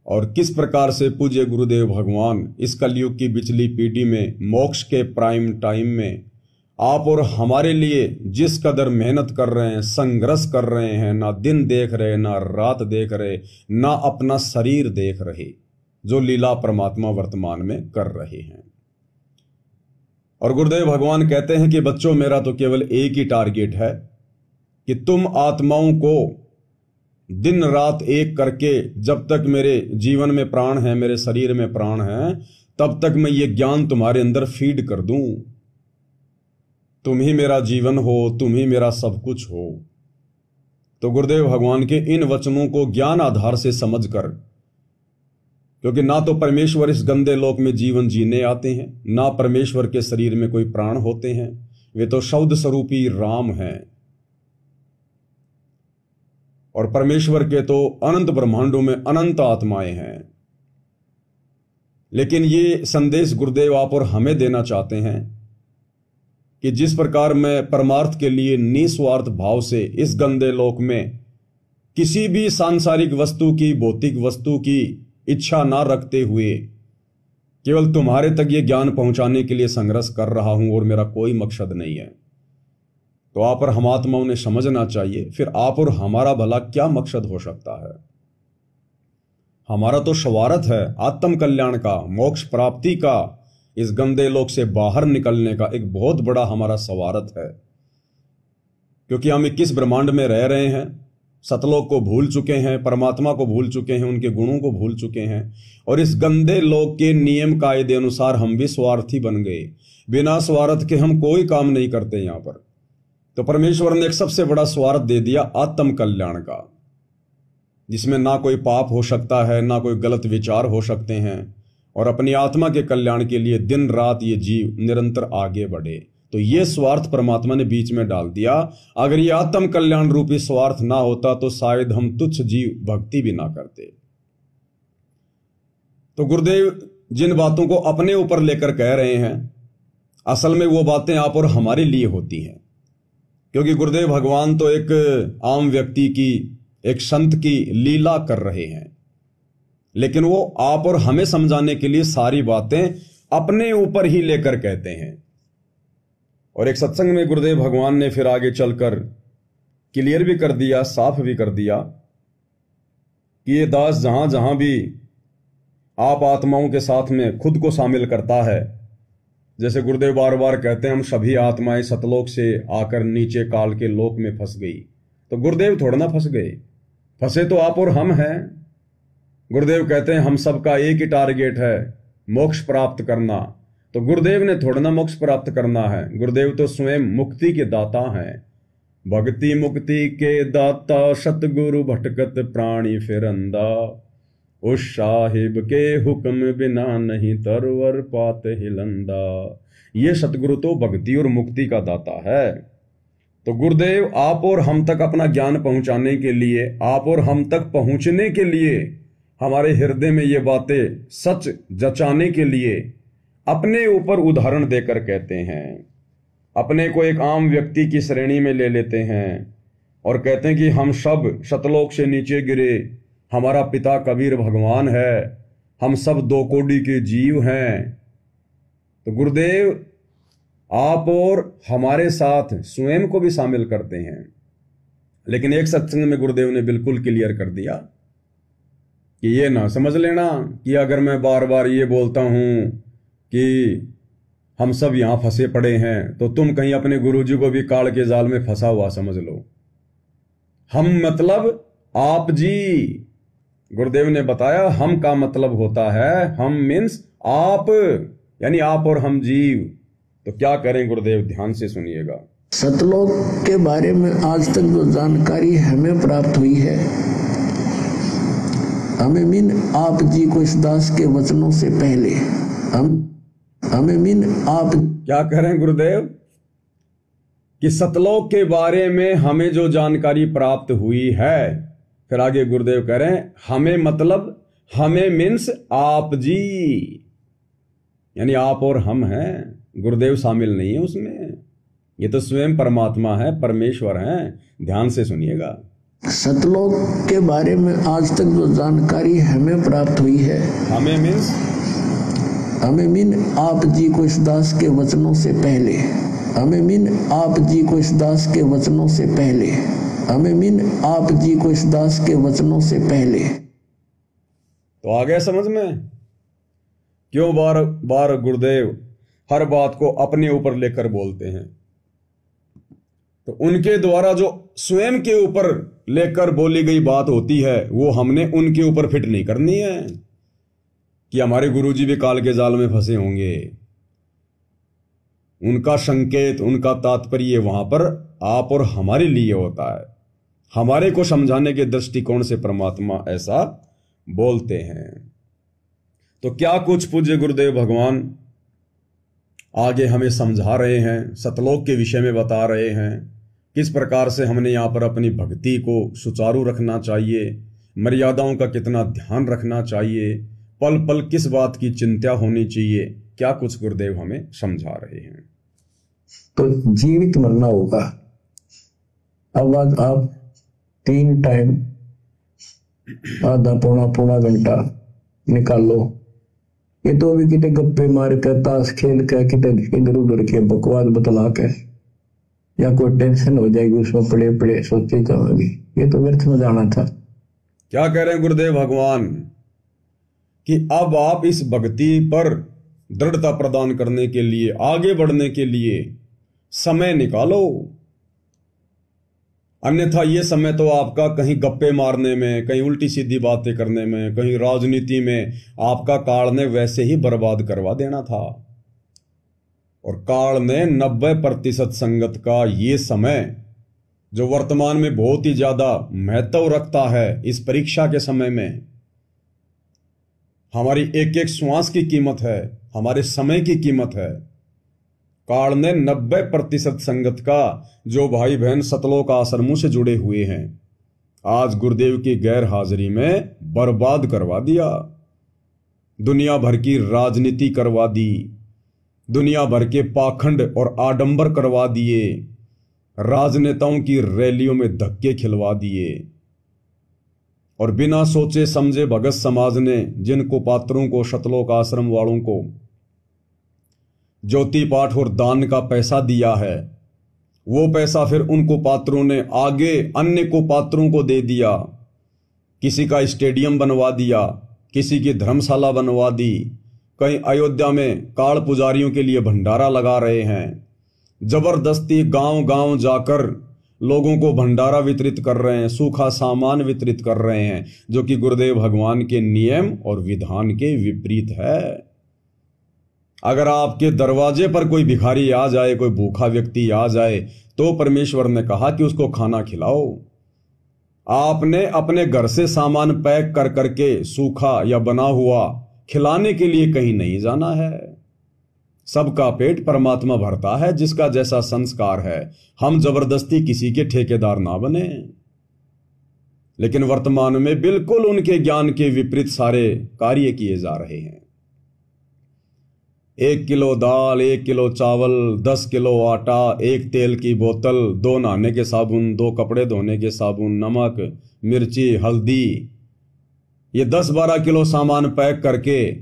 और किस प्रकार से पूज्य गुरुदेव भगवान इस कलयुग की बिचली पीढ़ी में मोक्ष के प्राइम टाइम में आप और हमारे लिए जिस कदर मेहनत कर रहे हैं, संघर्ष कर रहे हैं, ना दिन देख रहे, ना रात देख रहे, ना अपना शरीर देख रहे, जो लीला परमात्मा वर्तमान में कर रहे हैं। और गुरुदेव भगवान कहते हैं कि बच्चों, मेरा तो केवल एक ही टारगेट है कि तुम आत्माओं को दिन रात एक करके, जब तक मेरे जीवन में प्राण है, मेरे शरीर में प्राण है, तब तक मैं ये ज्ञान तुम्हारे अंदर फीड कर दूं। तुम ही मेरा जीवन हो, तुम ही मेरा सब कुछ हो। तो गुरुदेव भगवान के इन वचनों को ज्ञान आधार से समझकर, क्योंकि ना तो परमेश्वर इस गंदे लोक में जीवन जीने आते हैं, ना परमेश्वर के शरीर में कोई प्राण होते हैं, वे तो शब्द स्वरूपी राम हैं। और परमेश्वर के तो अनंत ब्रह्मांडों में अनंत आत्माएं हैं। लेकिन ये संदेश गुरुदेव आप और हमें देना चाहते हैं कि जिस प्रकार मैं परमार्थ के लिए निस्वार्थ भाव से इस गंदे लोक में किसी भी सांसारिक वस्तु की, भौतिक वस्तु की इच्छा ना रखते हुए केवल तुम्हारे तक ये ज्ञान पहुंचाने के लिए संघर्ष कर रहा हूं और मेरा कोई मकसद नहीं है, तो आप और हम आत्माओं ने समझना चाहिए फिर आप और हमारा भला क्या मकसद हो सकता है। हमारा तो स्वार्थ है आत्म कल्याण का, मोक्ष प्राप्ति का, इस गंदे लोक से बाहर निकलने का एक बहुत बड़ा हमारा स्वार्थ है। क्योंकि हम 21 ब्रह्मांड में रह रहे हैं, सतलोक को भूल चुके हैं, परमात्मा को भूल चुके हैं, उनके गुणों को भूल चुके हैं, और इस गंदे लोक के नियम कायदे अनुसार हम भी स्वार्थी बन गए। बिना स्वार्थ के हम कोई काम नहीं करते यहां पर। तो परमेश्वर ने एक सबसे बड़ा स्वार्थ दे दिया आत्म कल्याण का, जिसमें ना कोई पाप हो सकता है, ना कोई गलत विचार हो सकते हैं, और अपनी आत्मा के कल्याण के लिए दिन रात ये जीव निरंतर आगे बढ़े। तो ये स्वार्थ परमात्मा ने बीच में डाल दिया। अगर ये आत्म कल्याण रूपी स्वार्थ ना होता तो शायद हम तुच्छ जीव भक्ति भी ना करते। तो गुरुदेव जिन बातों को अपने ऊपर लेकर कह रहे हैं, असल में वो बातें आप और हमारे लिए होती हैं। क्योंकि गुरुदेव भगवान तो एक आम व्यक्ति की, एक संत की लीला कर रहे हैं, लेकिन वो आप और हमें समझाने के लिए सारी बातें अपने ऊपर ही लेकर कहते हैं। और एक सत्संग में गुरुदेव भगवान ने फिर आगे चलकर क्लियर भी कर दिया, साफ भी कर दिया कि ये दास जहां जहां भी आप आत्माओं के साथ में खुद को शामिल करता है, जैसे गुरुदेव बार बार कहते हैं हम सभी आत्माएं सतलोक से आकर नीचे काल के लोक में फंस गई, तो गुरुदेव थोड़ा ना फंस गए, फंसे तो आप और हम हैं। गुरुदेव कहते हैं हम सबका एक ही टारगेट है, मोक्ष प्राप्त करना। तो गुरुदेव ने थोड़ा ना मोक्ष प्राप्त करना है, गुरुदेव तो स्वयं मुक्ति के दाता हैं। भक्ति मुक्ति के दाता सतगुरु भटकत प्राणी फिरंदा, उस साहिब के हुक्म बिना नहीं तरवर पात हिलंदा। ये सतगुरु तो भक्ति और मुक्ति का दाता है। तो गुरुदेव आप और हम तक अपना ज्ञान पहुंचाने के लिए, आप और हम तक पहुंचने के लिए, हमारे हृदय में ये बातें सच जचाने के लिए अपने ऊपर उदाहरण देकर कहते हैं। अपने को एक आम व्यक्ति की श्रेणी में ले लेते हैं और कहते हैं कि हम सब सतलोक से नीचे गिरे, हमारा पिता कबीर भगवान है, हम सब 2 कोटि के जीव हैं। तो गुरुदेव आप और हमारे साथ स्वयं को भी शामिल करते हैं। लेकिन एक सत्संग में गुरुदेव ने बिल्कुल क्लियर कर दिया कि ये ना समझ लेना कि अगर मैं बार बार ये बोलता हूं कि हम सब यहां फंसे पड़े हैं तो तुम कहीं अपने गुरुजी को भी काल के जाल में फंसा हुआ समझ लो। हम मतलब आप जी। गुरुदेव ने बताया हम का मतलब होता है, हम मीन्स आप, यानी आप और हम जीव। तो क्या करें गुरुदेव, ध्यान से सुनिएगा। सतलोक के बारे में आज तक जो जानकारी हमें प्राप्त हुई है, हमें मिन आप जी को इस दास के वचनों से पहले हमें मिन आप क्या करें गुरुदेव कि सतलोक के बारे में हमें जो जानकारी प्राप्त हुई है, फिर आगे गुरुदेव कह रहे हैं हमें मतलब हमें मीन्स आप जी, यानी आप और हम हैं, गुरुदेव शामिल नहीं है उसमें। ये तो स्वयं परमात्मा है, परमेश्वर है। ध्यान से सुनिएगा। सतलोक के बारे में आज तक जो जानकारी हमें प्राप्त हुई है, हमें मीन आप जी को इस दास के वचनों से पहले, आप जी को इस दास के वचनों से पहले, आप जी को इस दास के वचनों से पहले। तो आ गया समझ में क्यों बार बार गुरुदेव हर बात को अपने ऊपर लेकर बोलते हैं। तो उनके द्वारा जो स्वयं के ऊपर लेकर बोली गई बात होती है वो हमने उनके ऊपर फिट नहीं करनी है कि हमारे गुरुजी भी काल के जाल में फंसे होंगे। उनका संकेत, उनका तात्पर्य वहां पर आप और हमारे लिए होता है, हमारे को समझाने के दृष्टिकोण से परमात्मा ऐसा बोलते हैं। तो क्या कुछ पूज्य गुरुदेव भगवान आगे हमें समझा रहे हैं, सतलोक के विषय में बता रहे हैं, किस प्रकार से हमने यहाँ पर अपनी भक्ति को सुचारू रखना चाहिए, मर्यादाओं का कितना ध्यान रखना चाहिए, पल पल किस बात की चिंता होनी चाहिए, क्या कुछ गुरुदेव हमें समझा रहे हैं। तो जीवित मरना होगा। अब आज आप 3 टाइम आधा पौना घंटा निकालो। ये तो अभी कितने गप्पे मार कर, ताश खेल कर, कितने इधर उधर के बकवास बतला कर, या कोई टेंशन हो जाएगी उसमें पड़े पड़े सोचते जाओगे, ये तो व्यर्थ में जाना था। क्या कह रहे हैं गुरुदेव भगवान कि अब आप इस भक्ति पर दृढ़ता प्रदान करने के लिए, आगे बढ़ने के लिए समय निकालो, अन्यथा ये समय तो आपका कहीं गप्पे मारने में, कहीं उल्टी सीधी बातें करने में, कहीं राजनीति में आपका काल ने वैसे ही बर्बाद करवा देना था। और काल ने 90% संगत का ये समय जो वर्तमान में बहुत ही ज्यादा महत्व रखता है, इस परीक्षा के समय में हमारी एक एक श्वास की कीमत है, हमारे समय की कीमत है। काल ने 90% संगत का जो भाई बहन सतलोक आश्रमों से जुड़े हुए हैं, आज गुरुदेव की गैर हाजिरी में बर्बाद करवा दिया। दुनिया भर की राजनीति करवा दी, दुनिया भर के पाखंड और आडंबर करवा दिए, राजनेताओं की रैलियों में धक्के खिलवा दिए, और बिना सोचे समझे भगत समाज ने जिनको पात्रों को, सतलोक आश्रम वालों को ज्योति पाठ और दान का पैसा दिया है, वो पैसा फिर उनको पात्रों ने आगे अन्य को पात्रों को दे दिया। किसी का स्टेडियम बनवा दिया, किसी की धर्मशाला बनवा दी, कहीं अयोध्या में काल पुजारियों के लिए भंडारा लगा रहे हैं, जबरदस्ती गांव गांव जाकर लोगों को भंडारा वितरित कर रहे हैं, सूखा सामान वितरित कर रहे हैं, जो कि गुरुदेव भगवान के नियम और विधान के विपरीत है। अगर आपके दरवाजे पर कोई भिखारी आ जाए, कोई भूखा व्यक्ति आ जाए, तो परमेश्वर ने कहा कि उसको खाना खिलाओ। आपने अपने घर से सामान पैक कर करके सूखा या बना हुआ खिलाने के लिए कहीं नहीं जाना है। सबका पेट परमात्मा भरता है, जिसका जैसा संस्कार है। हम जबरदस्ती किसी के ठेकेदार ना बने। लेकिन वर्तमान में बिल्कुल उनके ज्ञान के विपरीत सारे कार्य किए जा रहे हैं। 1 किलो दाल, 1 किलो चावल, 10 किलो आटा, 1 तेल की बोतल, 2 नहाने के साबुन, 2 कपड़े धोने के साबुन, नमक, मिर्ची, हल्दी, ये 10-12 किलो सामान पैक करके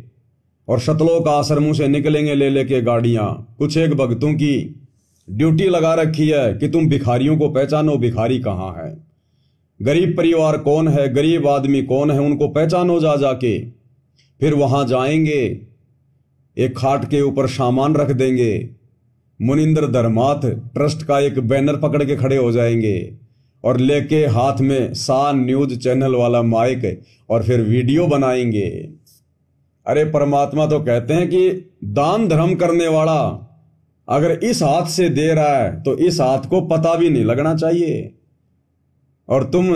और सतलोक आश्रमों से निकलेंगे ले लेके गाड़ियां। कुछ एक भक्तों की ड्यूटी लगा रखी है कि तुम भिखारियों को पहचानो, भिखारी कहाँ है, गरीब परिवार कौन है, गरीब आदमी कौन है, उनको पहचानो जा जाके। फिर वहां जाएंगे, एक खाट के ऊपर सामान रख देंगे, मुनिंदर धर्मार्थ ट्रस्ट का एक बैनर पकड़ के खड़े हो जाएंगे और लेके हाथ में सान न्यूज चैनल वाला माइक, और फिर वीडियो बनाएंगे। अरे परमात्मा तो कहते हैं कि दान धर्म करने वाला अगर इस हाथ से दे रहा है तो इस हाथ को पता भी नहीं लगना चाहिए, और तुम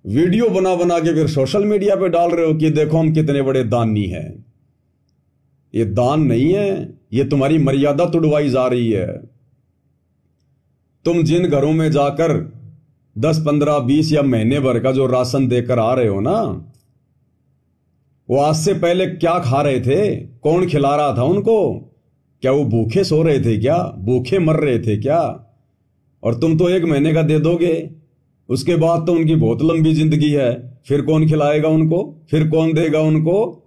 वीडियो बना बना के फिर सोशल मीडिया पे डाल रहे हो कि देखो हम कितने बड़े दानी हैं। ये दान नहीं है, ये तुम्हारी मर्यादा तुड़वाई जा रही है। तुम जिन घरों में जाकर 10, 15, 20 या महीने भर का जो राशन देकर आ रहे हो ना, वो आज से पहले क्या खा रहे थे, कौन खिला रहा था उनको? क्या वो भूखे सो रहे थे क्या, भूखे मर रहे थे क्या? और तुम तो 1 महीने का दे दोगे, उसके बाद तो उनकी बहुत लंबी जिंदगी है, फिर कौन खिलाएगा उनको, फिर कौन देगा उनको।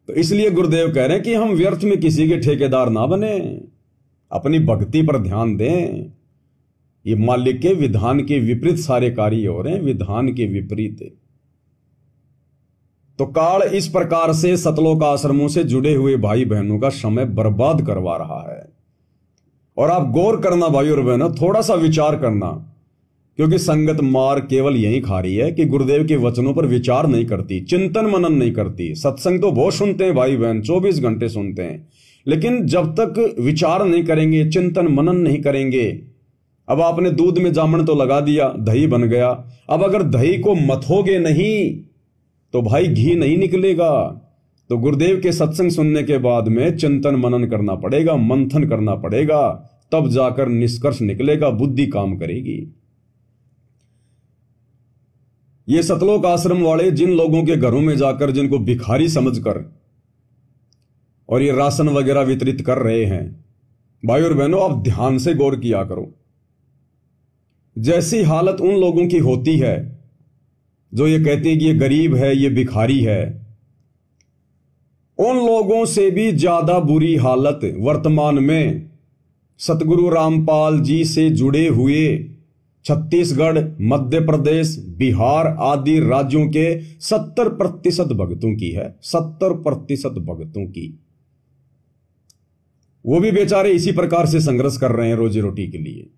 तो इसलिए गुरुदेव कह रहे हैं कि हम व्यर्थ में किसी के ठेकेदार ना बने, अपनी भक्ति पर ध्यान दें। ये मालिक के विधान के विपरीत सारे कार्य हो रहे हैं, विधान के विपरीत। तो काल इस प्रकार से सतलोक आश्रमों से जुड़े हुए भाई बहनों का समय बर्बाद करवा रहा है। और आप गौर करना भाई और बहनों, थोड़ा सा विचार करना, क्योंकि संगत मार केवल यही खा रही है कि गुरुदेव के वचनों पर विचार नहीं करती, चिंतन मनन नहीं करती। सत्संग तो बहुत सुनते हैं भाई बहन, 24 घंटे सुनते हैं, लेकिन जब तक विचार नहीं करेंगे, चिंतन मनन नहीं करेंगे। अब आपने दूध में जामन तो लगा दिया, दही बन गया। अब अगर दही को मथोगे नहीं तो भाई घी नहीं निकलेगा। तो गुरुदेव के सत्संग सुनने के बाद में चिंतन मनन करना पड़ेगा, मंथन करना पड़ेगा, तब जाकर निष्कर्ष निकलेगा, बुद्धि काम करेगी। ये सतलोक आश्रम वाले जिन लोगों के घरों में जाकर जिनको भिखारी समझकर और ये राशन वगैरह वितरित कर रहे हैं, भाई और बहनों आप ध्यान से गौर किया करो। जैसी हालत उन लोगों की होती है जो ये कहते हैं कि ये गरीब है, ये भिखारी है, उन लोगों से भी ज्यादा बुरी हालत वर्तमान में सतगुरु रामपाल जी से जुड़े हुए छत्तीसगढ़, मध्य प्रदेश, बिहार आदि राज्यों के 70% भक्तों की है। 70% भक्तों की। वो भी बेचारे इसी प्रकार से संघर्ष कर रहे हैं रोजी रोटी के लिए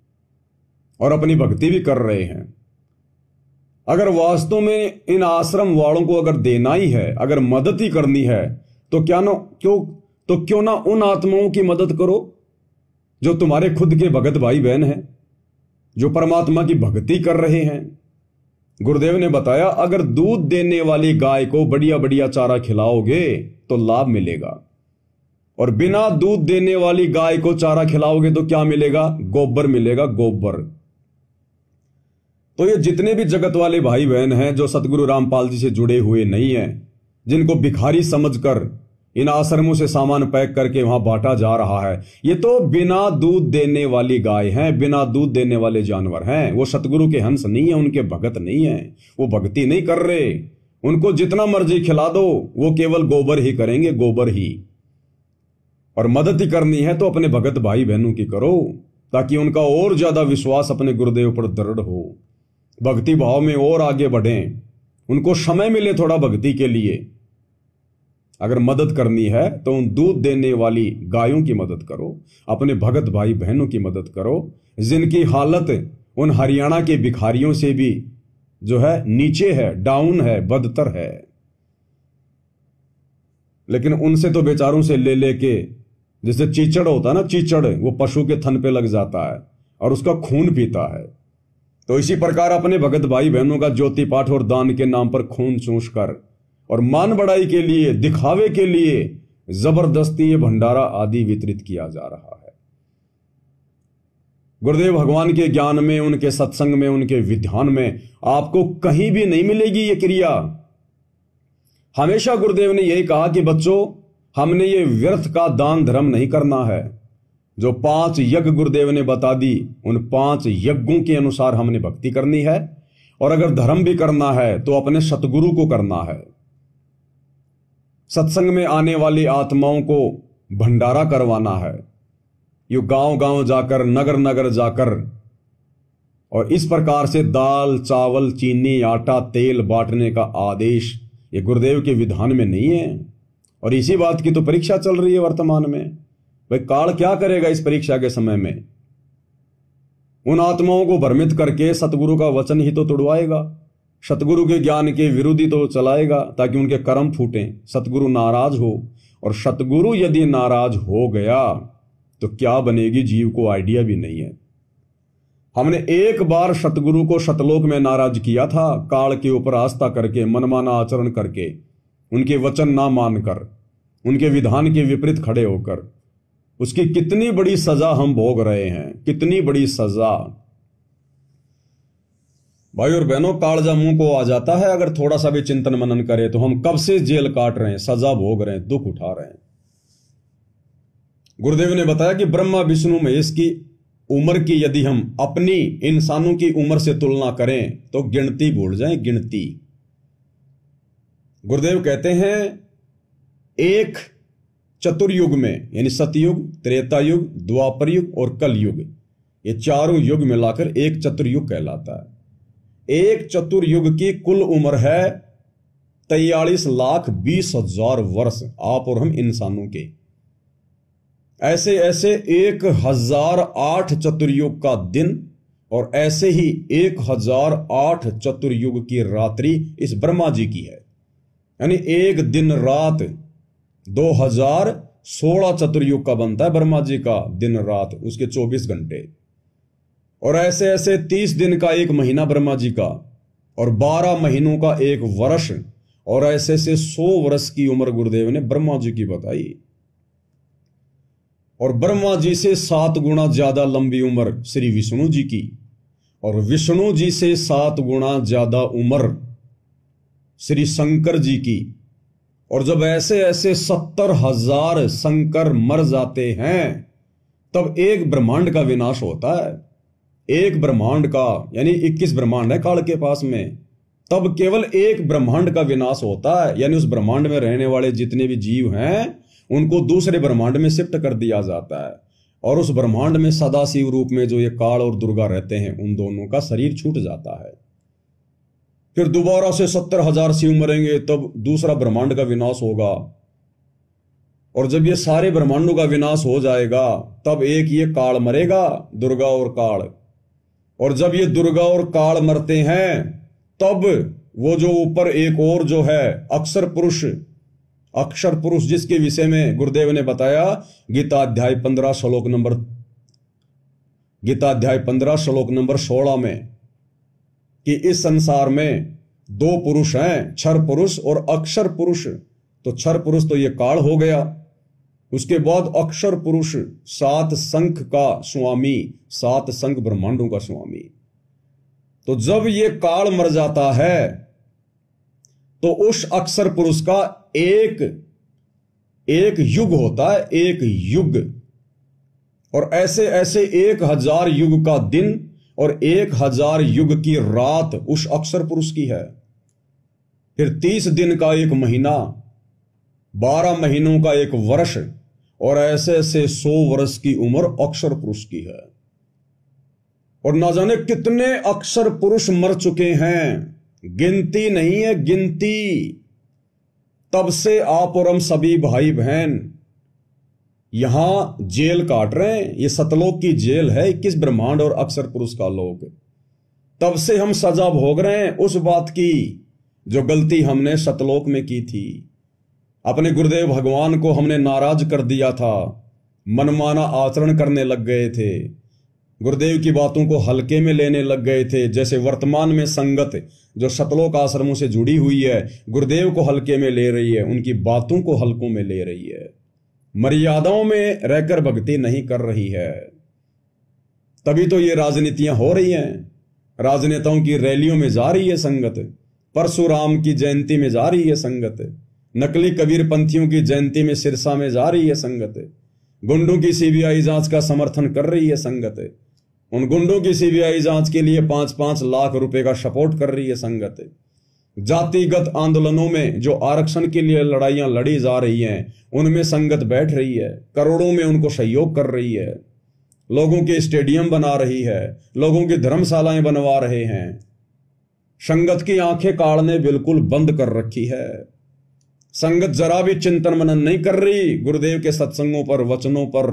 और अपनी भक्ति भी कर रहे हैं। अगर वास्तव में इन आश्रम वालों को अगर देना ही है, अगर मदद ही करनी है, तो क्यों ना उन आत्माओं की मदद करो जो तुम्हारे खुद के भगत भाई बहन हैं, जो परमात्मा की भक्ति कर रहे हैं। गुरुदेव ने बताया अगर दूध देने वाली गाय को बढ़िया बढ़िया चारा खिलाओगे तो लाभ मिलेगा, और बिना दूध देने वाली गाय को चारा खिलाओगे तो क्या मिलेगा? गोबर मिलेगा, गोबर। तो ये जितने भी जगत वाले भाई बहन हैं जो सतगुरु रामपाल जी से जुड़े हुए नहीं हैं, जिनको भिखारी समझकर इन आश्रमों से सामान पैक करके वहां बांटा जा रहा है, ये तो बिना दूध देने वाली गाय हैं, बिना दूध देने वाले जानवर हैं। वो सतगुरु के हंस नहीं है, उनके भगत नहीं है, वो भक्ति नहीं कर रहे। उनको जितना मर्जी खिला दो वो केवल गोबर ही करेंगे, गोबर ही। और मदद ही करनी है तो अपने भगत भाई बहनों की करो, ताकि उनका और ज्यादा विश्वास अपने गुरुदेव पर दृढ़ हो, भक्ति भाव में और आगे बढ़ें, उनको समय मिले थोड़ा भक्ति के लिए। अगर मदद करनी है तो उन दूध देने वाली गायों की मदद करो, अपने भगत भाई बहनों की मदद करो, जिनकी हालत उन हरियाणा के भिखारियों से भी जो है नीचे है, डाउन है, बदतर है। लेकिन उनसे तो बेचारों से ले लेके, जैसे चीचड़ होता है ना, चीचड़ वो पशु के थन पे लग जाता है और उसका खून पीता है। तो इसी प्रकार अपने भगत भाई बहनों का ज्योति पाठ और दान के नाम पर खून चूस कर और मान बढ़ाई के लिए, दिखावे के लिए जबरदस्ती ये भंडारा आदि वितरित किया जा रहा है। गुरुदेव भगवान के ज्ञान में, उनके सत्संग में, उनके विधान में आपको कहीं भी नहीं मिलेगी ये क्रिया। हमेशा गुरुदेव ने यही कहा कि बच्चों, हमने ये व्यर्थ का दान धर्म नहीं करना है। जो 5 यज्ञ गुरुदेव ने बता दी, उन 5 यज्ञों के अनुसार हमने भक्ति करनी है, और अगर धर्म भी करना है तो अपने सतगुरु को करना है। सत्संग में आने वाली आत्माओं को भंडारा करवाना है, यो गांव गांव जाकर, नगर नगर जाकर, और इस प्रकार से दाल, चावल, चीनी, आटा, तेल बांटने का आदेश ये गुरुदेव के विधान में नहीं है। और इसी बात की तो परीक्षा चल रही है वर्तमान में। भाई काल क्या करेगा इस परीक्षा के समय में? उन आत्माओं को भ्रमित करके सतगुरु का वचन ही तो तुड़वाएगा, सतगुरु के ज्ञान के विरोधी तो चलाएगा, ताकि उनके कर्म फूटें, सतगुरु नाराज हो। और सतगुरु यदि नाराज हो गया तो क्या बनेगी जीव को आइडिया भी नहीं है। हमने एक बार सतगुरु को सतलोक में नाराज किया था, काल के ऊपर आस्था करके, मनमाना आचरण करके, उनके वचन ना मानकर, उनके विधान के विपरीत खड़े होकर। उसकी कितनी बड़ी सजा हम भोग रहे हैं, कितनी बड़ी सजा। भाई और बहनों, कालजा मुंह को आ जाता है अगर थोड़ा सा भी चिंतन मनन करे तो हम कब से जेल काट रहे हैं, सजा भोग रहे हैं, दुख उठा रहे हैं। गुरुदेव ने बताया कि ब्रह्मा विष्णु महेश की उम्र की यदि हम अपनी इंसानों की उम्र से तुलना करें तो गिनती भूल जाएं, गिनती। गुरुदेव कहते हैं एक चतुर्युग में, यानी सतयुग, त्रेता युग, द्वापर युग और कलयुग, ये चारों युग मिलाकर एक चतुर्युग कहलाता है। एक चतुर्युग की कुल उम्र है 43,20,000 वर्ष, आप और हम इंसानों के। ऐसे ऐसे 1008 चतुर्युग का दिन और ऐसे ही 1008 चतुर्युग की रात्रि इस ब्रह्मा जी की है। यानी एक दिन रात 2016 चतुर्युग का बनता है ब्रह्मा जी का दिन रात, उसके 24 घंटे। और ऐसे ऐसे 30 दिन का एक महीना ब्रह्मा जी का, और 12 महीनों का एक वर्ष, और ऐसे ऐसे 100 वर्ष की उम्र गुरुदेव ने ब्रह्मा जी की बताई। और ब्रह्मा जी से 7 गुना ज्यादा लंबी उम्र श्री विष्णु जी की, और विष्णु जी से 7 गुना ज्यादा उम्र श्री शंकर जी की। और जब ऐसे ऐसे 70,000 शंकर मर जाते हैं तब एक ब्रह्मांड का विनाश होता है। एक ब्रह्मांड का, यानी 21 ब्रह्मांड है काल के पास में, तब केवल एक ब्रह्मांड का विनाश होता है। यानी उस ब्रह्मांड में रहने वाले जितने भी जीव हैं उनको दूसरे ब्रह्मांड में शिफ्ट कर दिया जाता है, और उस ब्रह्मांड में सदाशिव रूप में जो ये काल और दुर्गा रहते हैं उन दोनों का शरीर छूट जाता है। फिर दोबारा से 70,000 शिव मरेंगे, तब दूसरा ब्रह्मांड का विनाश होगा। और जब ये सारे ब्रह्मांडों का विनाश हो जाएगा तब एक ये काल मरेगा, दुर्गा और काल। और जब ये दुर्गा और काल मरते हैं तब वो जो ऊपर एक और जो है अक्षर पुरुष, जिसके विषय में गुरुदेव ने बताया गीता अध्याय 15 श्लोक नंबर 16 में, कि इस संसार में 2 पुरुष हैं, क्षर पुरुष और अक्षर पुरुष। तो क्षर पुरुष तो ये काल हो गया, उसके बाद अक्षर पुरुष 7 शंख का स्वामी, 7 शंख ब्रह्मांडों का स्वामी। तो जब ये काल मर जाता है तो उस अक्षर पुरुष का एक युग होता है, एक युग। और ऐसे ऐसे 1000 युग का दिन और 1000 युग की रात उस अक्षर पुरुष की है। फिर 30 दिन का एक महीना, 12 महीनों का एक वर्ष, और ऐसे ऐसे 100 वर्ष की उम्र अक्षर पुरुष की है। और ना जाने कितने अक्षर पुरुष मर चुके हैं, गिनती नहीं है, गिनती। तब से आप और हम सभी भाई बहन यहां जेल काट रहे हैं। ये सतलोक की जेल है, 21 ब्रह्मांड और अक्षर पुरुष का लोक। तब से हम सजा भोग रहे हैं उस बात की जो गलती हमने सतलोक में की थी। अपने गुरुदेव भगवान को हमने नाराज कर दिया था, मनमाना आचरण करने लग गए थे, गुरुदेव की बातों को हल्के में लेने लग गए थे। जैसे वर्तमान में संगत जो सतलोक आश्रमों से जुड़ी हुई है गुरुदेव को हल्के में ले रही है, उनकी बातों को हल्कों में ले रही है, मर्यादाओं में रहकर भक्ति नहीं कर रही है। तभी तो ये राजनीतियां हो रही हैं। राजनेताओं की रैलियों में जा रही है संगत, परशुराम की जयंती में जा रही है संगत, नकली कबीर पंथियों की जयंती में सिरसा में जा रही है संगत, गुंडों की सीबीआई जांच का समर्थन कर रही है संगत, उन गुंडों की सीबीआई जांच के लिए 5-5 लाख रुपए का सपोर्ट कर रही है संगत। जातिगत आंदोलनों में जो आरक्षण के लिए लड़ाइयां लड़ी जा रही हैं उनमें संगत बैठ रही है, करोड़ों में उनको सहयोग कर रही है, लोगों के स्टेडियम बना रही है, लोगों की धर्मशालाएं बनवा रहे हैं। संगत की आंखें काल ने बिल्कुल बंद कर रखी है। संगत जरा भी चिंतन मनन नहीं कर रही गुरुदेव के सत्संगों पर, वचनों पर।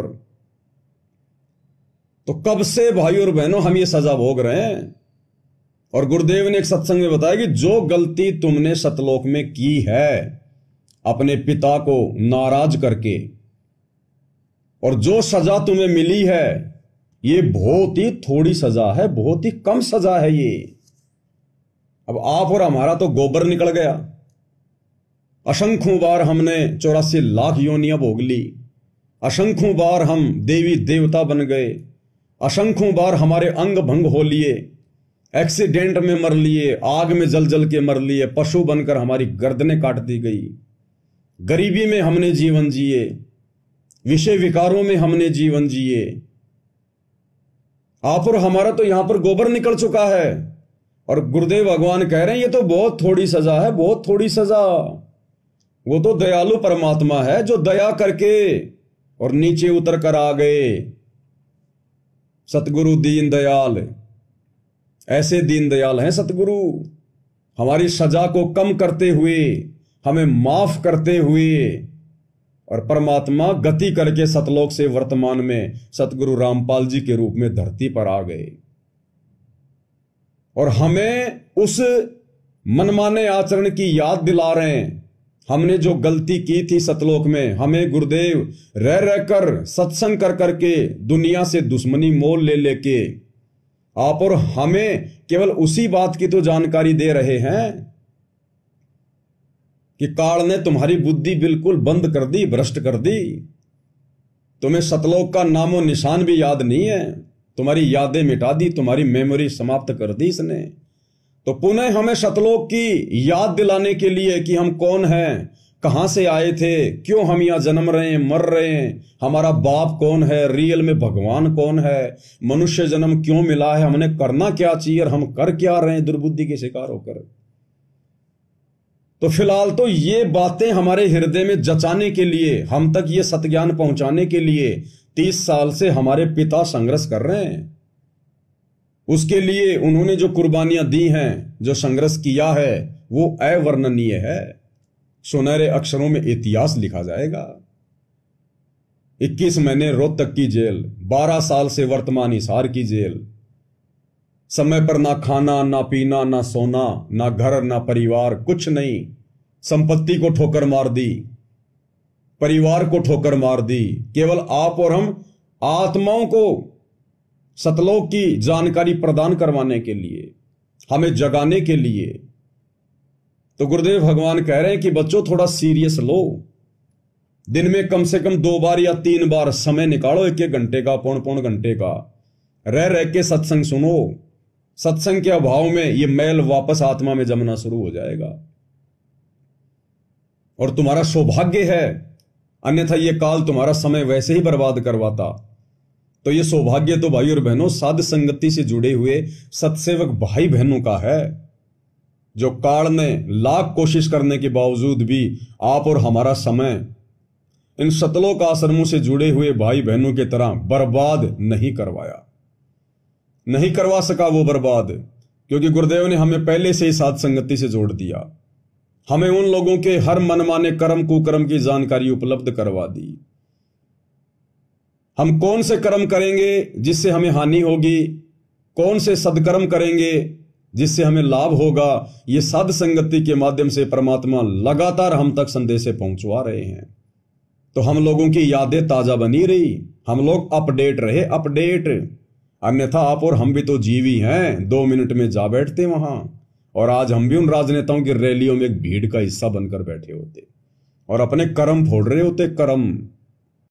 तो कब से भाई और बहनों हम ये सजा भोग रहे हैं। और गुरुदेव ने एक सत्संग में बताया कि जो गलती तुमने सतलोक में की है अपने पिता को नाराज करके, और जो सजा तुम्हें मिली है ये बहुत ही थोड़ी सजा है, बहुत ही कम सजा है ये। अब आप और हमारा तो गोबर निकल गया। असंख्यों बार हमने 84 लाख योनियां भोग ली, असंख्यों बार हम देवी देवता बन गए, असंख्यों बार हमारे अंग भंग हो लिए, एक्सीडेंट में मर लिए, आग में जल जल के मर लिए, पशु बनकर हमारी गर्दनें काट दी गई, गरीबी में हमने जीवन जिए, विषय विकारों में हमने जीवन जिए। आप और हमारा तो यहां पर गोबर निकल चुका है, और गुरुदेव भगवान कह रहे हैं ये तो बहुत थोड़ी सजा है, बहुत थोड़ी सजा। वो तो दयालु परमात्मा है जो दया करके और नीचे उतर कर आ गए। सतगुरु दीन दयाल, ऐसे दीन दयाल हैं सतगुरु, हमारी सजा को कम करते हुए, हमें माफ करते हुए, और परमात्मा गति करके सतलोक से वर्तमान में सतगुरु रामपाल जी के रूप में धरती पर आ गए, और हमें उस मनमाने आचरण की याद दिला रहे हैं। हमने जो गलती की थी सतलोक में, हमें गुरुदेव रह रहकर सत्संग कर करके दुनिया से दुश्मनी मोल ले लेके आप और हमें केवल उसी बात की तो जानकारी दे रहे हैं कि काल ने तुम्हारी बुद्धि बिल्कुल बंद कर दी, भ्रष्ट कर दी। तुम्हें सतलोक का नामो निशान भी याद नहीं है, तुम्हारी यादें मिटा दी, तुम्हारी मेमोरी समाप्त कर दी इसने। तो पुनः हमें सतलोक की याद दिलाने के लिए कि हम कौन हैं, कहां से आए थे, क्यों हम यहां जन्म रहे हैं, मर रहे हैं, हमारा बाप कौन है, रियल में भगवान कौन है, मनुष्य जन्म क्यों मिला है, हमने करना क्या चाहिए और हम कर क्या रहे हैं दुर्बुद्धि के शिकार होकर। तो फिलहाल तो ये बातें हमारे हृदय में जचाने के लिए, हम तक ये सत्ज्ञान पहुंचाने के लिए 30 साल से हमारे पिता संघर्ष कर रहे हैं। उसके लिए उन्होंने जो कुर्बानियां दी हैं, जो संघर्ष किया है, वो अवर्णनीय है। सुनहरे अक्षरों में इतिहास लिखा जाएगा। 21 महीने रोहतक की जेल, 12 साल से वर्तमान हिसार की जेल, समय पर ना खाना ना पीना ना सोना, ना घर ना परिवार, कुछ नहीं। संपत्ति को ठोकर मार दी, परिवार को ठोकर मार दी, केवल आप और हम आत्माओं को सतलोक की जानकारी प्रदान करवाने के लिए, हमें जगाने के लिए। तो गुरुदेव भगवान कह रहे हैं कि बच्चों थोड़ा सीरियस लो, दिन में कम से कम 2 बार या 3 बार समय निकालो, 1-1 घंटे का, पौन घंटे का, रह रह के सत्संग सुनो। सत्संग के अभाव में ये मैल वापस आत्मा में जमना शुरू हो जाएगा, और तुम्हारा सौभाग्य है, अन्यथा ये काल तुम्हारा समय वैसे ही बर्बाद करवाता। तो ये सौभाग्य तो भाई और बहनों साध संगति से जुड़े हुए सत्सेवक भाई बहनों का है, जो काल ने लाख कोशिश करने के बावजूद भी आप और हमारा समय इन सतलोक आश्रमों से जुड़े हुए भाई बहनों की तरह बर्बाद नहीं करवाया, नहीं करवा सका वो बर्बाद, क्योंकि गुरुदेव ने हमें पहले से ही साध संगति से जोड़ दिया। हमें उन लोगों के हर मनमाने कर्म कुकर्म की जानकारी उपलब्ध करवा दी। हम कौन से कर्म करेंगे जिससे हमें हानि होगी, कौन से सदकर्म करेंगे जिससे हमें लाभ होगा, ये साध संगति के माध्यम से परमात्मा लगातार हम तक संदेश पहुंचवा रहे हैं। तो हम लोगों की यादें ताजा बनी रही, हम लोग अपडेट रहे, अपडेट। अन्यथा आप और हम भी तो जीवी हैं, 2 मिनट में जा बैठते वहां, और आज हम भी उन राजनेताओं की रैलियों में एक भीड़ का हिस्सा बनकर बैठे होते और अपने कर्म फोड़ रहे होते, कर्म।